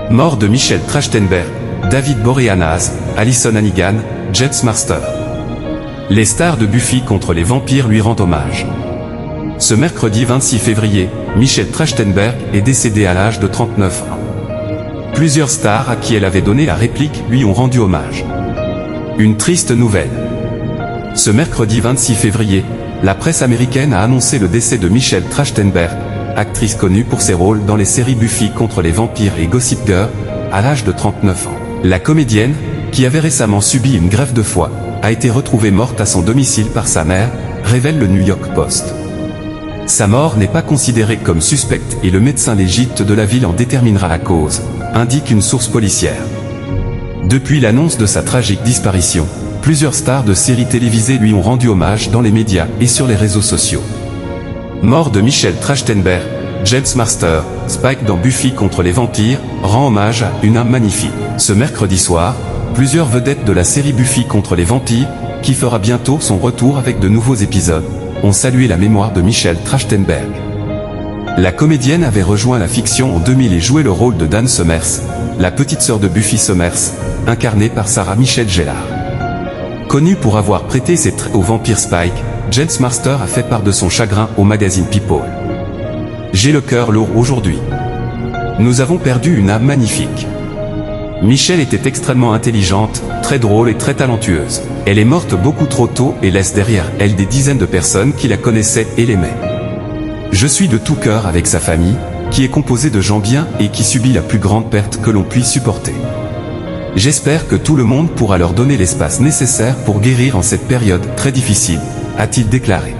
Mort de Michel Trachtenberg, David Boreanaz, Allison Hannigan, James Marster. Les stars de Buffy contre les vampires lui rendent hommage. Ce mercredi 26 février, Michel Trachtenberg est décédé à l'âge de 39 ans. Plusieurs stars à qui elle avait donné la réplique lui ont rendu hommage. Une triste nouvelle. Ce mercredi 26 février, la presse américaine a annoncé le décès de Michel Trachtenberg, actrice connue pour ses rôles dans les séries Buffy contre les vampires et Gossip Girl, à l'âge de 39 ans. La comédienne, qui avait récemment subi une greffe de foie, a été retrouvée morte à son domicile par sa mère, révèle le New York Post. Sa mort n'est pas considérée comme suspecte et le médecin légiste de la ville en déterminera la cause, indique une source policière. Depuis l'annonce de sa tragique disparition, plusieurs stars de séries télévisées lui ont rendu hommage dans les médias et sur les réseaux sociaux. Mort de Michel Trachtenberg, James Marster, Spike dans Buffy contre les vampires, rend hommage à une âme magnifique. Ce mercredi soir, plusieurs vedettes de la série Buffy contre les vampires, qui fera bientôt son retour avec de nouveaux épisodes, ont salué la mémoire de Michel Trachtenberg. La comédienne avait rejoint la fiction en 2000 et joué le rôle de Dan Summers, la petite sœur de Buffy Summers, incarnée par Sarah Michelle Gellar. Connu pour avoir prêté ses traits au vampire Spike, James Marster a fait part de son chagrin au magazine People. J'ai le cœur lourd aujourd'hui. Nous avons perdu une âme magnifique. Michelle était extrêmement intelligente, très drôle et très talentueuse. Elle est morte beaucoup trop tôt et laisse derrière elle des dizaines de personnes qui la connaissaient et l'aimaient. Je suis de tout cœur avec sa famille, qui est composée de gens bien et qui subit la plus grande perte que l'on puisse supporter. J'espère que tout le monde pourra leur donner l'espace nécessaire pour guérir en cette période très difficile, a-t-il déclaré.